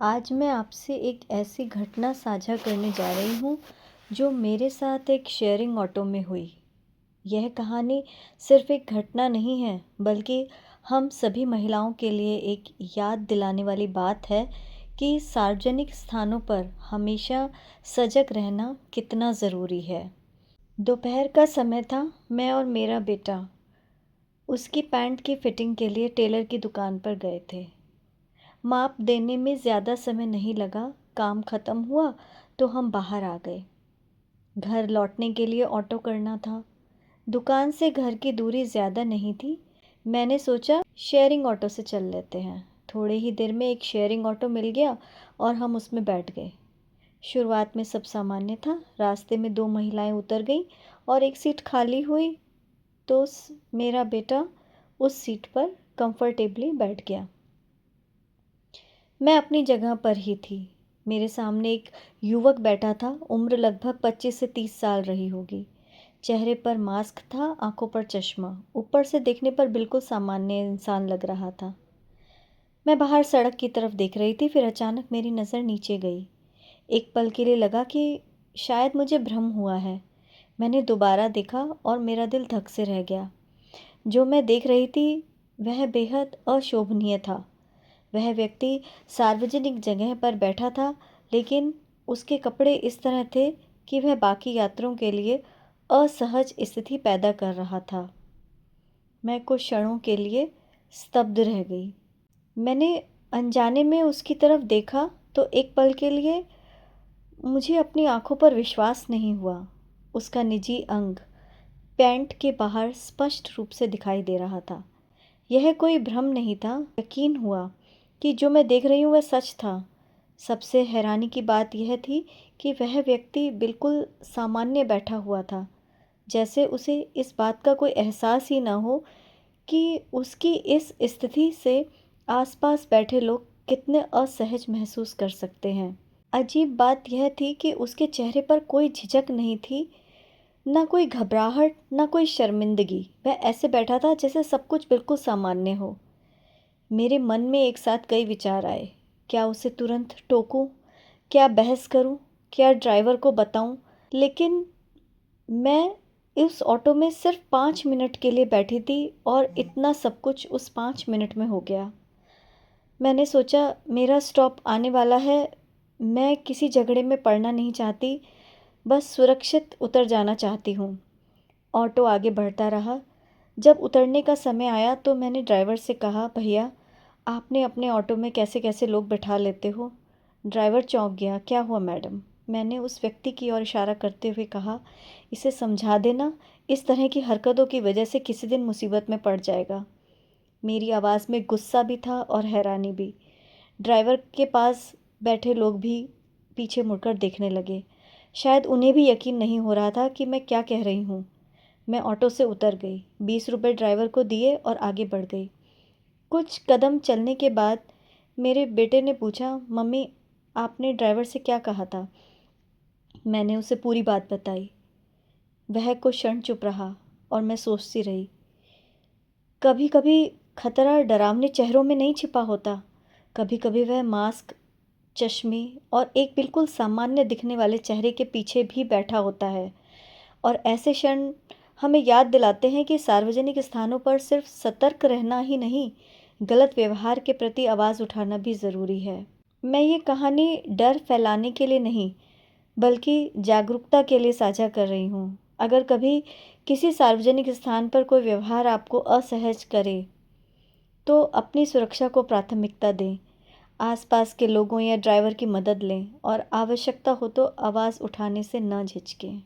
आज मैं आपसे एक ऐसी घटना साझा करने जा रही हूँ जो मेरे साथ एक शेयरिंग ऑटो में हुई। यह कहानी सिर्फ एक घटना नहीं है, बल्कि हम सभी महिलाओं के लिए एक याद दिलाने वाली बात है कि सार्वजनिक स्थानों पर हमेशा सजग रहना कितना ज़रूरी है। दोपहर का समय था। मैं और मेरा बेटा उसकी पैंट की फिटिंग के लिए टेलर की दुकान पर गए थे। माप देने में ज़्यादा समय नहीं लगा। काम ख़त्म हुआ तो हम बाहर आ गए। घर लौटने के लिए ऑटो करना था। दुकान से घर की दूरी ज़्यादा नहीं थी। मैंने सोचा शेयरिंग ऑटो से चल लेते हैं। थोड़े ही देर में एक शेयरिंग ऑटो मिल गया और हम उसमें बैठ गए। शुरुआत में सब सामान्य था। रास्ते में दो महिलाएं उतर गईं और एक सीट खाली हुई तो मेरा बेटा उस सीट पर कंफर्टेबली बैठ गया। मैं अपनी जगह पर ही थी। मेरे सामने एक युवक बैठा था। उम्र लगभग 25 से 30 साल रही होगी। चेहरे पर मास्क था, आंखों पर चश्मा। ऊपर से देखने पर बिल्कुल सामान्य इंसान लग रहा था। मैं बाहर सड़क की तरफ देख रही थी, फिर अचानक मेरी नज़र नीचे गई। एक पल के लिए लगा कि शायद मुझे भ्रम हुआ है। मैंने दोबारा देखा और मेरा दिल धक से रह गया। जो मैं देख रही थी वह बेहद अशोभनीय था। वह व्यक्ति सार्वजनिक जगह पर बैठा था, लेकिन उसके कपड़े इस तरह थे कि वह बाकी यात्रियों के लिए असहज स्थिति पैदा कर रहा था। मैं कुछ क्षणों के लिए स्तब्ध रह गई। मैंने अनजाने में उसकी तरफ देखा तो एक पल के लिए मुझे अपनी आंखों पर विश्वास नहीं हुआ। उसका निजी अंग पैंट के बाहर स्पष्ट रूप से दिखाई दे रहा था। यह कोई भ्रम नहीं था। यकीन हुआ कि जो मैं देख रही हूँ वह सच था। सबसे हैरानी की बात यह थी कि वह व्यक्ति बिल्कुल सामान्य बैठा हुआ था, जैसे उसे इस बात का कोई एहसास ही ना हो कि उसकी इस स्थिति से आसपास बैठे लोग कितने असहज महसूस कर सकते हैं। अजीब बात यह थी कि उसके चेहरे पर कोई झिझक नहीं थी, ना कोई घबराहट, ना कोई शर्मिंदगी। वह ऐसे बैठा था जैसे सब कुछ बिल्कुल सामान्य हो। मेरे मन में एक साथ कई विचार आए। क्या उसे तुरंत टोकूं? क्या बहस करूं? क्या ड्राइवर को बताऊं? लेकिन मैं इस ऑटो में सिर्फ 5 मिनट के लिए बैठी थी और इतना सब कुछ उस 5 मिनट में हो गया। मैंने सोचा मेरा स्टॉप आने वाला है। मैं किसी झगड़े में पड़ना नहीं चाहती, बस सुरक्षित उतर जाना चाहती हूँ। ऑटो आगे बढ़ता रहा। जब उतरने का समय आया तो मैंने ड्राइवर से कहा, भैया आपने अपने ऑटो में कैसे कैसे लोग बैठा लेते हो? ड्राइवर चौंक गया। क्या हुआ मैडम? मैंने उस व्यक्ति की ओर इशारा करते हुए कहा, इसे समझा देना, इस तरह की हरकतों की वजह से किसी दिन मुसीबत में पड़ जाएगा। मेरी आवाज़ में गुस्सा भी था और हैरानी भी। ड्राइवर के पास बैठे लोग भी पीछे मुड़कर देखने लगे। शायद उन्हें भी यकीन नहीं हो रहा था कि मैं क्या कह रही हूँ। मैं ऑटो से उतर गई, 20 रुपये ड्राइवर को दिए और आगे बढ़ गई। कुछ कदम चलने के बाद मेरे बेटे ने पूछा, मम्मी आपने ड्राइवर से क्या कहा था? मैंने उसे पूरी बात बताई। वह कुछ क्षण चुप रहा और मैं सोचती रही। कभी कभी खतरा डरावने चेहरों में नहीं छिपा होता। कभी कभी वह मास्क, चश्मे और एक बिल्कुल सामान्य दिखने वाले चेहरे के पीछे भी बैठा होता है। और ऐसे क्षण हमें याद दिलाते हैं कि सार्वजनिक स्थानों पर सिर्फ सतर्क रहना ही नहीं, गलत व्यवहार के प्रति आवाज़ उठाना भी ज़रूरी है। मैं ये कहानी डर फैलाने के लिए नहीं, बल्कि जागरूकता के लिए साझा कर रही हूँ। अगर कभी किसी सार्वजनिक स्थान पर कोई व्यवहार आपको असहज करे, तो अपनी सुरक्षा को प्राथमिकता दें। आसपास के लोगों या ड्राइवर की मदद लें और आवश्यकता हो तो आवाज़ उठाने से न झिझकें।